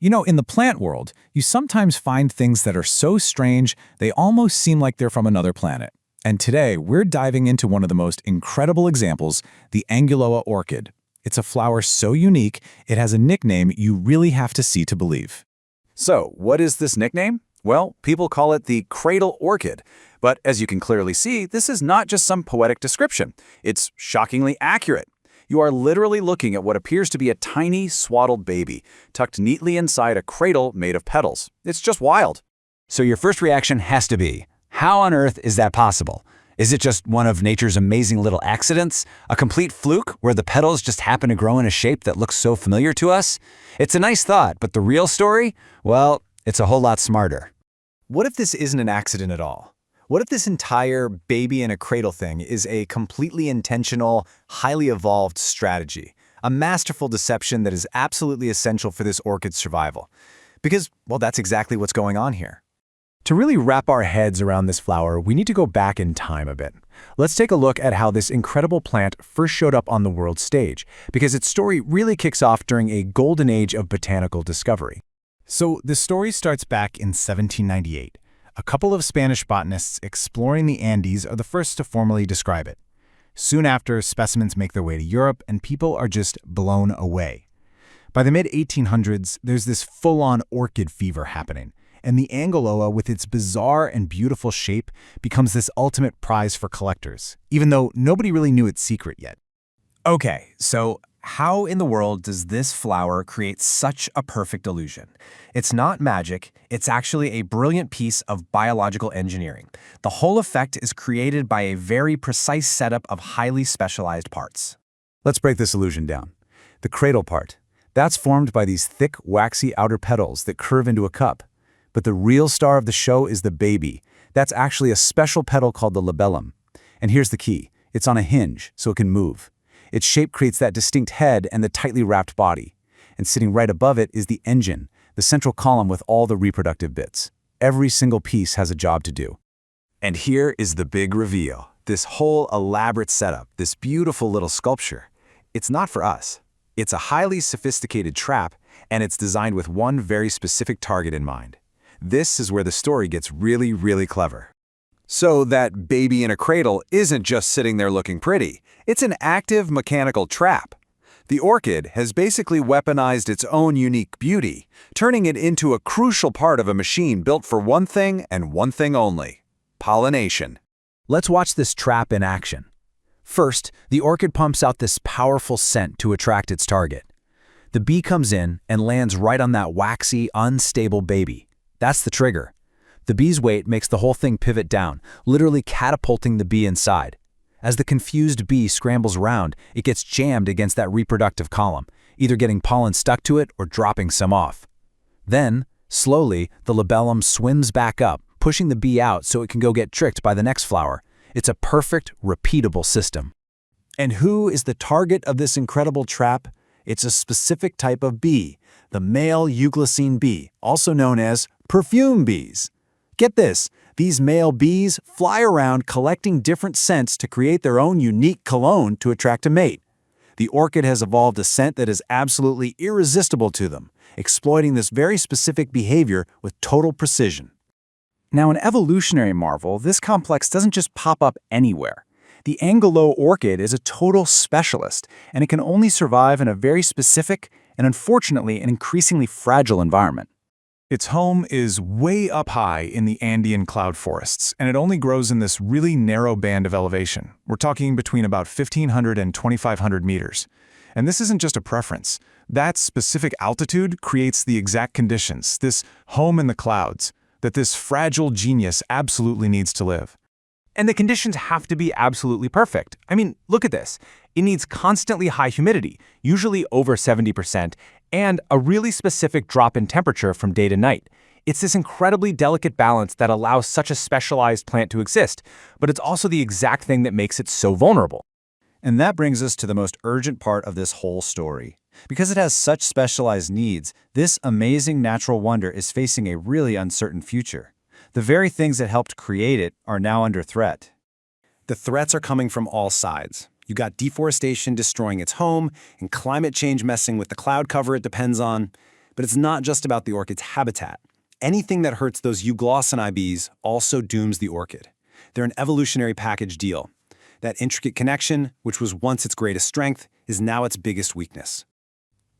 You know, in the plant world, you sometimes find things that are so strange, they almost seem like they're from another planet. And today, we're diving into one of the most incredible examples, the Anguloa orchid. It's a flower so unique, it has a nickname you really have to see to believe. So, what is this nickname? Well, people call it the Cradle Orchid. But as you can clearly see, this is not just some poetic description. It's shockingly accurate. You are literally looking at what appears to be a tiny, swaddled baby, tucked neatly inside a cradle made of petals. It's just wild. So your first reaction has to be, how on earth is that possible? Is it just one of nature's amazing little accidents? A complete fluke where the petals just happen to grow in a shape that looks so familiar to us? It's a nice thought, but the real story? Well, it's a whole lot smarter. What if this isn't an accident at all? What if this entire baby in a cradle thing is a completely intentional, highly evolved strategy, a masterful deception that is absolutely essential for this orchid's survival? Because, well, that's exactly what's going on here. To really wrap our heads around this flower, we need to go back in time a bit. Let's take a look at how this incredible plant first showed up on the world stage, because its story really kicks off during a golden age of botanical discovery. So the story starts back in 1798. A couple of Spanish botanists exploring the Andes are the first to formally describe it. Soon after, specimens make their way to Europe, and people are just blown away. By the mid-1800s, there's this full-on orchid fever happening, and the Anguloa, with its bizarre and beautiful shape, becomes this ultimate prize for collectors, even though nobody really knew its secret yet. Okay, so how in the world does this flower create such a perfect illusion? It's not magic, it's actually a brilliant piece of biological engineering. The whole effect is created by a very precise setup of highly specialized parts. Let's break this illusion down. The cradle part. That's formed by these thick, waxy outer petals that curve into a cup. But the real star of the show is the baby. That's actually a special petal called the labellum. And here's the key. It's on a hinge, so it can move. Its shape creates that distinct head and the tightly wrapped body. And sitting right above it is the engine, the central column with all the reproductive bits. Every single piece has a job to do. And here is the big reveal. This whole elaborate setup, this beautiful little sculpture, it's not for us. It's a highly sophisticated trap, and it's designed with one very specific target in mind. This is where the story gets really, really clever. So that baby in a cradle isn't just sitting there looking pretty. It's an active mechanical trap. The orchid has basically weaponized its own unique beauty, turning it into a crucial part of a machine built for one thing and one thing only: pollination. Let's watch this trap in action. First, the orchid pumps out this powerful scent to attract its target. The bee comes in and lands right on that waxy, unstable baby. That's the trigger. The bee's weight makes the whole thing pivot down, literally catapulting the bee inside. As the confused bee scrambles around, it gets jammed against that reproductive column, either getting pollen stuck to it or dropping some off. Then, slowly, the labellum swims back up, pushing the bee out so it can go get tricked by the next flower. It's a perfect, repeatable system. And who is the target of this incredible trap? It's a specific type of bee, the male Euglossine bee, also known as perfume bees. Get this, these male bees fly around collecting different scents to create their own unique cologne to attract a mate. The orchid has evolved a scent that is absolutely irresistible to them, exploiting this very specific behavior with total precision. Now, an evolutionary marvel, this complex doesn't just pop up anywhere. The Anguloa orchid is a total specialist, and it can only survive in a very specific and, unfortunately, an increasingly fragile environment. Its home is way up high in the Andean cloud forests, and it only grows in this really narrow band of elevation. We're talking between about 1,500 and 2,500 meters. And this isn't just a preference. That specific altitude creates the exact conditions, this home in the clouds, that this fragile genius absolutely needs to live. And the conditions have to be absolutely perfect. I mean, look at this. It needs constantly high humidity, usually over 70%, and a really specific drop in temperature from day to night. It's this incredibly delicate balance that allows such a specialized plant to exist, but it's also the exact thing that makes it so vulnerable. And that brings us to the most urgent part of this whole story. Because it has such specialized needs, this amazing natural wonder is facing a really uncertain future. The very things that helped create it are now under threat. The threats are coming from all sides. You got deforestation destroying its home, and climate change messing with the cloud cover it depends on. But it's not just about the orchid's habitat. Anything that hurts those Euglossine bees also dooms the orchid. They're an evolutionary package deal. That intricate connection, which was once its greatest strength, is now its biggest weakness.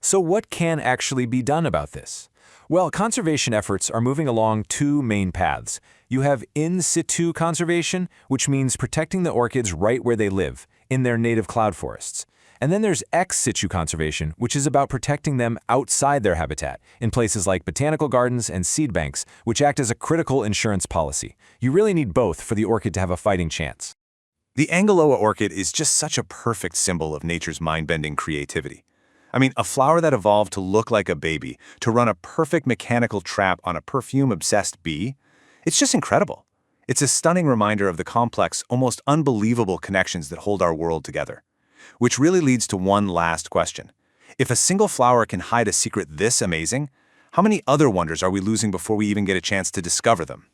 So what can actually be done about this? Well, conservation efforts are moving along two main paths. You have in situ conservation, which means protecting the orchids right where they live, in their native cloud forests. And then there's ex situ conservation, which is about protecting them outside their habitat, in places like botanical gardens and seed banks, which act as a critical insurance policy. You really need both for the orchid to have a fighting chance. The Anguloa orchid is just such a perfect symbol of nature's mind-bending creativity. I mean, a flower that evolved to look like a baby, to run a perfect mechanical trap on a perfume-obsessed bee, it's just incredible. It's a stunning reminder of the complex, almost unbelievable connections that hold our world together. Which really leads to one last question. If a single flower can hide a secret this amazing, how many other wonders are we losing before we even get a chance to discover them?